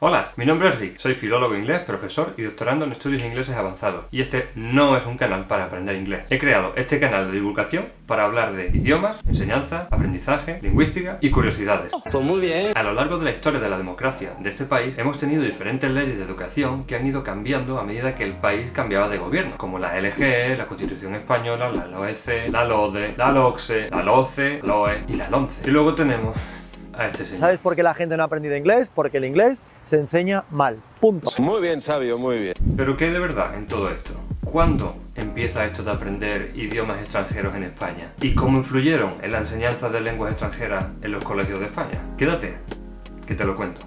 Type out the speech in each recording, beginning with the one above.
Hola, mi nombre es Rick, soy filólogo inglés, profesor y doctorando en estudios ingleses avanzados, y este no es un canal para aprender inglés. He creado este canal de divulgación para hablar de idiomas, enseñanza, aprendizaje, lingüística y curiosidades. Pues muy bien. A lo largo de la historia de la democracia de este país hemos tenido diferentes leyes de educación que han ido cambiando a medida que el país cambiaba de gobierno, como la LGE, la Constitución Española, la LOEC, la LODE, la LOCSE, la LOCE, la LOE y la LOMCE. Y luego tenemos a este señor. ¿Sabes por qué la gente no ha aprendido inglés? Porque el inglés se enseña mal. Punto. Muy bien, sabio, muy bien. Pero ¿qué hay de verdad en todo esto? ¿Cuándo empieza esto de aprender idiomas extranjeros en España? ¿Y cómo influyeron en la enseñanza de lenguas extranjeras en los colegios de España? Quédate, que te lo cuento.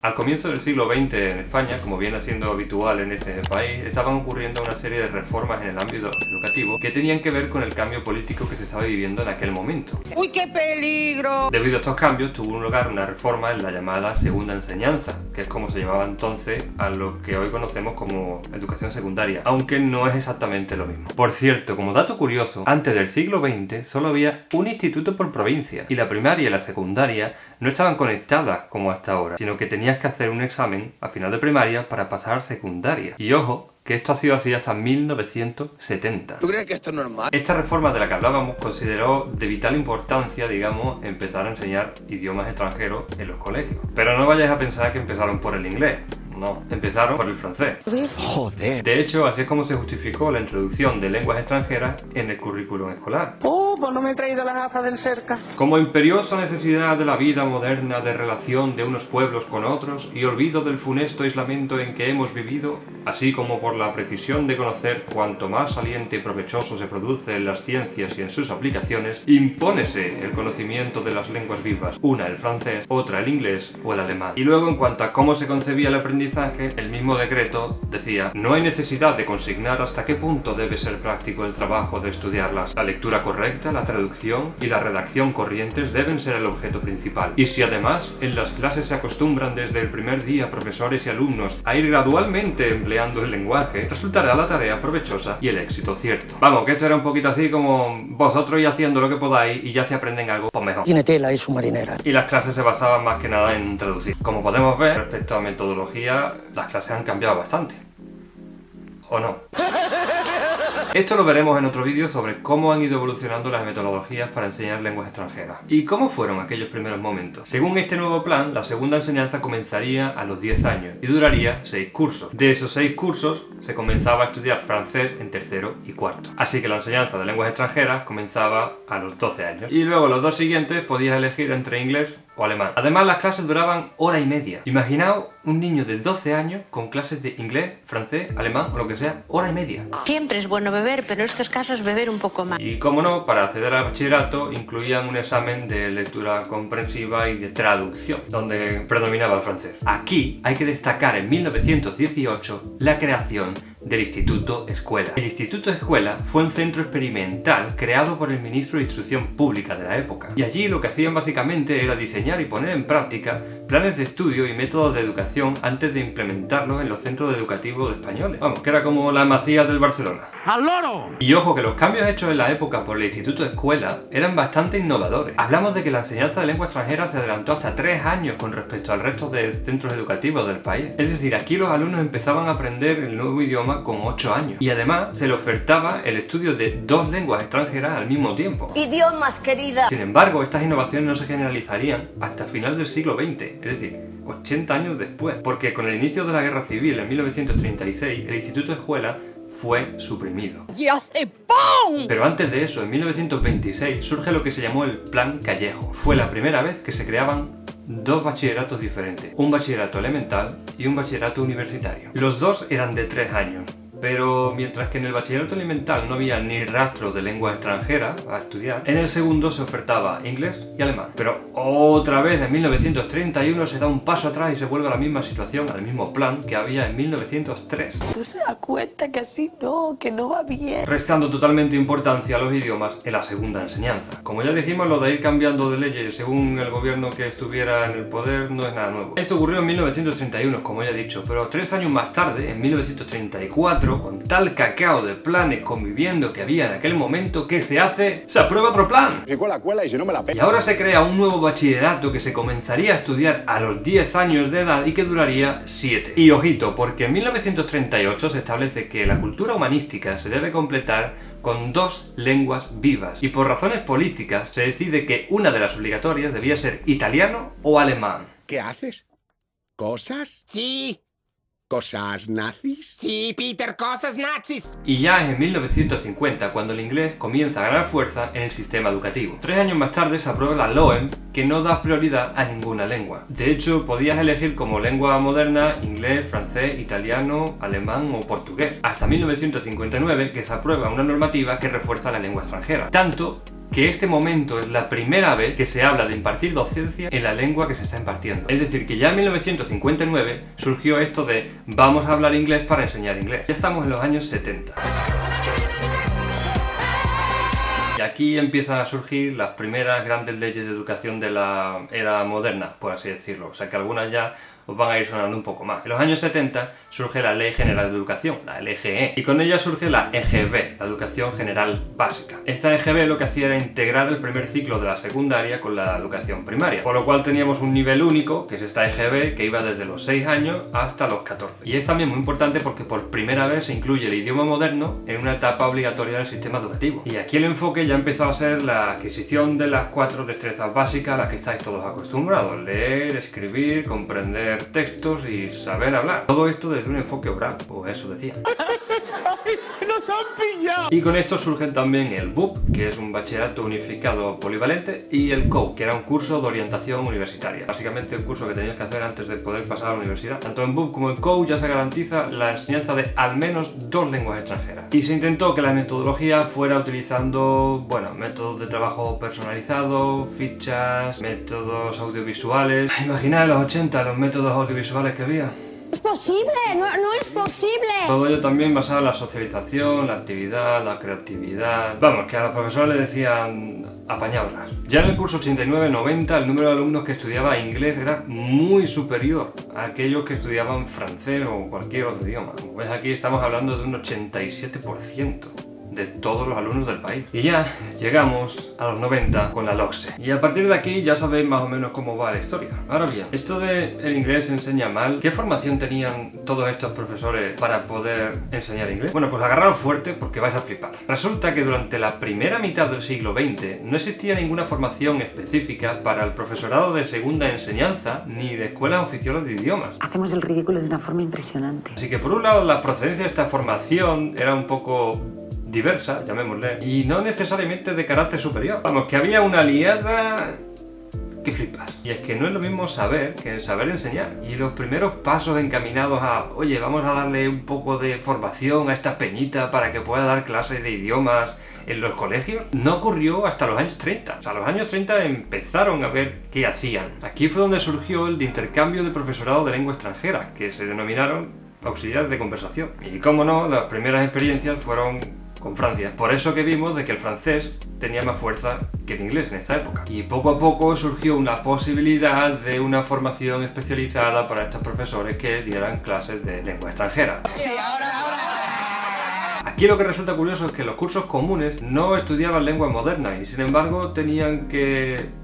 Al comienzo del siglo XX en España, como viene siendo habitual en este país, estaban ocurriendo una serie de reformas en el ámbito educativo que tenían que ver con el cambio político que se estaba viviendo en aquel momento. ¡Uy, qué peligro! Debido a estos cambios tuvo lugar una reforma en la llamada segunda enseñanza, que es como se llamaba entonces a lo que hoy conocemos como educación secundaria, aunque no es exactamente lo mismo. Por cierto, como dato curioso, antes del siglo XX solo había un instituto por provincia, y la primaria y la secundaria no estaban conectadas como hasta ahora, sino que tenías que hacer un examen a final de primaria para pasar a secundaria. Y ojo, que esto ha sido así hasta 1970. ¿Tú crees que esto es normal? Esta reforma de la que hablábamos consideró de vital importancia, digamos, empezar a enseñar idiomas extranjeros en los colegios. Pero no vayáis a pensar que empezaron por el inglés. No, empezaron por el francés. Joder. De hecho, así es como se justificó la introducción de lenguas extranjeras en el currículum escolar. Oh, pues no me he traído las gafas del cerca. Como imperiosa necesidad de la vida moderna de relación de unos pueblos con otros y olvido del funesto aislamiento en que hemos vivido, así como por la precisión de conocer cuanto más saliente y provechoso se produce en las ciencias y en sus aplicaciones, impónese el conocimiento de las lenguas vivas, una el francés, otra el inglés o el alemán. Y luego, en cuanto a cómo se concebía el aprendizaje, el mismo decreto decía: no hay necesidad de consignar hasta qué punto debe ser práctico el trabajo de estudiarlas. La lectura correcta, la traducción y la redacción corrientes deben ser el objeto principal. Y si además en las clases se acostumbran desde el primer día profesores y alumnos a ir gradualmente empleando el lenguaje, resultará la tarea provechosa y el éxito cierto. Vamos, que esto era un poquito así como vosotros ir haciendo lo que podáis y ya si aprenden algo, pues mejor. Tiene tela y su marinera. Y las clases se basaban más que nada en traducir. Como podemos ver, respecto a metodología, las clases han cambiado bastante. ¿O no? Esto lo veremos en otro vídeo sobre cómo han ido evolucionando las metodologías para enseñar lenguas extranjeras. ¿Y cómo fueron aquellos primeros momentos? Según este nuevo plan, la segunda enseñanza comenzaría a los 10 años y duraría 6 cursos. De esos 6 cursos se comenzaba a estudiar francés en tercero y cuarto. Así que la enseñanza de lenguas extranjeras comenzaba a los 12 años. Y luego los dos siguientes podías elegir entre inglés o alemán. Además, las clases duraban hora y media. Imaginaos un niño de 12 años con clases de inglés, francés, alemán o lo que sea, hora y media. Siempre es bueno beber, pero en estos casos beber un poco más. Y como no, para acceder al bachillerato incluían un examen de lectura comprensiva y de traducción, donde predominaba el francés. Aquí hay que destacar en 1918 la creación del Instituto Escuela. El Instituto Escuela fue un centro experimental creado por el ministro de Instrucción Pública de la época. Y allí lo que hacían básicamente era diseñar y poner en práctica planes de estudio y métodos de educación antes de implementarlos en los centros educativos españoles. Vamos, que era como la Masía del Barcelona. ¡Al loro! Y ojo que los cambios hechos en la época por el Instituto Escuela eran bastante innovadores. Hablamos de que la enseñanza de lengua extranjera se adelantó hasta 3 años con respecto al resto de centros educativos del país. Es decir, aquí los alumnos empezaban a aprender el nuevo idioma con 8 años. Y además se le ofertaba el estudio de 2 lenguas extranjeras al mismo tiempo. Idiomas, querida. Sin embargo, estas innovaciones no se generalizarían hasta final del siglo XX, es decir, 80 años después, porque con el inicio de la Guerra Civil en 1936, el Instituto Escuela fue suprimido. ¡Y hace ¡pum! Pero antes de eso, en 1926, surge lo que se llamó el Plan Callejo. Fue la primera vez que se creaban 2 bachilleratos diferentes, un bachillerato elemental y un bachillerato universitario. Los dos eran de 3 años. Pero mientras que en el bachillerato elemental no había ni rastro de lengua extranjera a estudiar, en el segundo se ofertaba inglés y alemán. Pero otra vez en 1931 se da un paso atrás y se vuelve a la misma situación, al mismo plan que había en 1903. ¿Tú se das cuenta que así no, que no va bien? Restando totalmente importancia a los idiomas en la segunda enseñanza. Como ya dijimos, lo de ir cambiando de leyes según el gobierno que estuviera en el poder no es nada nuevo. Esto ocurrió en 1931, como ya he dicho, pero 3 años más tarde, en 1934, 4, con tal cacao de planes conviviendo que había en aquel momento, ¿qué se hace? ¡Se aprueba otro plan! Si cuela y si no me la Y ahora se crea un nuevo bachillerato que se comenzaría a estudiar a los 10 años de edad y que duraría 7. Y ojito, porque en 1938 se establece que la cultura humanística se debe completar con 2 lenguas vivas. Y por razones políticas se decide que una de las obligatorias debía ser italiano o alemán. ¿Qué haces? ¿Cosas? Sí, ¿Cosas nazis? sí, Peter, cosas nazis. Y ya es en 1950 cuando el inglés comienza a ganar fuerza en el sistema educativo. 3 años más tarde se aprueba la LOEM, que no da prioridad a ninguna lengua. De hecho, podías elegir como lengua moderna inglés, francés, italiano, alemán o portugués. Hasta 1959 que se aprueba una normativa que refuerza la lengua extranjera. Tanto que este momento es la primera vez que se habla de impartir docencia en la lengua que se está impartiendo. Es decir, que ya en 1959 surgió esto de vamos a hablar inglés para enseñar inglés. Ya estamos en los años 70. Y aquí empiezan a surgir las primeras grandes leyes de educación de la era moderna, por así decirlo. O sea que algunas ya os van a ir sonando un poco más. En los años 70 surge la Ley General de Educación, la LGE, y con ella surge la EGB, la Educación General Básica. Esta EGB lo que hacía era integrar el primer ciclo de la secundaria con la educación primaria, por lo cual teníamos un nivel único, que es esta EGB, que iba desde los 6 años hasta los 14. Y es también muy importante porque por primera vez se incluye el idioma moderno en una etapa obligatoria del sistema educativo. Y aquí el enfoque ya empezó a ser la adquisición de las 4 destrezas básicas a las que estáis todos acostumbrados: leer, escribir, comprender textos y saber hablar. Todo esto desde un enfoque oral, o eso decía. ¡Nos han pillado! Y con esto surgen también el BUP, que es un bachillerato unificado polivalente, y el COU, que era un curso de orientación universitaria. Básicamente un curso que tenías que hacer antes de poder pasar a la universidad. Tanto en BUP como en COU ya se garantiza la enseñanza de al menos 2 lenguas extranjeras. Y se intentó que la metodología fuera utilizando, bueno, métodos de trabajo personalizado, fichas, métodos audiovisuales. Imaginad en los 80 los métodos audiovisuales que había. ¡Es posible! ¡No es posible! Todo ello también basado en la socialización, la actividad, la creatividad. Vamos, que a los profesores les decían apañaoslas. Ya en el curso 89-90 el número de alumnos que estudiaba inglés era muy superior a aquellos que estudiaban francés o cualquier otro idioma. Como ves, aquí estamos hablando de un 87% de todos los alumnos del país. Y ya llegamos a los 90 con la LOCSE. Y a partir de aquí ya sabéis más o menos cómo va la historia. Ahora bien, esto de el inglés se enseña mal, ¿qué formación tenían todos estos profesores para poder enseñar inglés? Bueno, pues agarraros fuerte porque vais a flipar. Resulta que durante la primera mitad del siglo XX no existía ninguna formación específica para el profesorado de segunda enseñanza ni de escuelas oficiales de idiomas. Hacemos el ridículo de una forma impresionante. Así que por un lado la procedencia de esta formación era un poco diversa, llamémosle, y no necesariamente de carácter superior. Vamos, que había una liada que flipas. Y es que no es lo mismo saber que saber enseñar. Y los primeros pasos encaminados a, oye, vamos a darle un poco de formación a esta peñita para que pueda dar clases de idiomas en los colegios, no ocurrió hasta los años 30. O sea, los años 30 empezaron a ver qué hacían. Aquí fue donde surgió el de intercambio de profesorado de lengua extranjera, que se denominaron auxiliares de conversación. Y cómo no, las primeras experiencias fueron con Francia. Por eso que vimos de que el francés tenía más fuerza que el inglés en esta época. Y poco a poco surgió una posibilidad de una formación especializada para estos profesores que dieran clases de lengua extranjera. Aquí lo que resulta curioso es que los cursos comunes no estudiaban lenguas modernas y sin embargo tenían que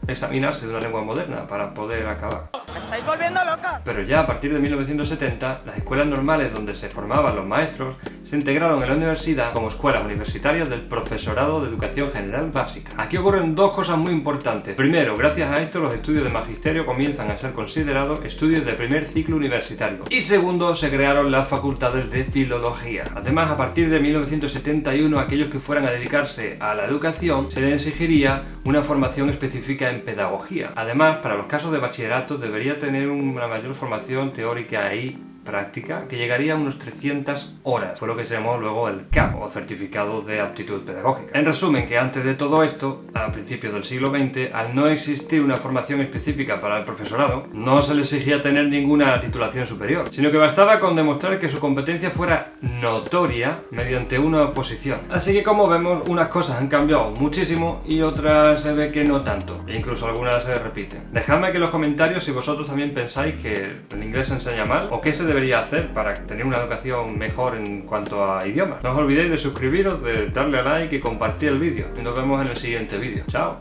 examinarse de una lengua moderna para poder acabar. ¡Me estáis volviendo loca! Pero ya a partir de 1970, las escuelas normales donde se formaban los maestros se integraron en la universidad como escuelas universitarias del profesorado de educación general básica. Aquí ocurren 2 cosas muy importantes. Primero, gracias a esto los estudios de magisterio comienzan a ser considerados estudios de primer ciclo universitario. Y segundo, se crearon las facultades de filología. Además, a partir de 1971, aquellos que fueran a dedicarse a la educación se les exigiría una formación específica en pedagogía. Además, para los casos de bachillerato debería tener una mayor formación teórica y práctica que llegaría a unos 300 horas. Fue lo que se llamó luego el CAP, o Certificado de Aptitud Pedagógica. En resumen, que antes de todo esto, a principios del siglo XX, al no existir una formación específica para el profesorado, no se le exigía tener ninguna titulación superior, sino que bastaba con demostrar que su competencia fuera notoria mediante una oposición. Así que, como vemos, unas cosas han cambiado muchísimo y otras se ve que no tanto, e incluso algunas se repiten. Dejadme aquí en los comentarios si vosotros también pensáis que el inglés se enseña mal o qué se debería hacer para tener una educación mejor en cuanto a idiomas. No os olvidéis de suscribiros, de darle a like y compartir el vídeo. Y nos vemos en el siguiente vídeo. ¡Chao!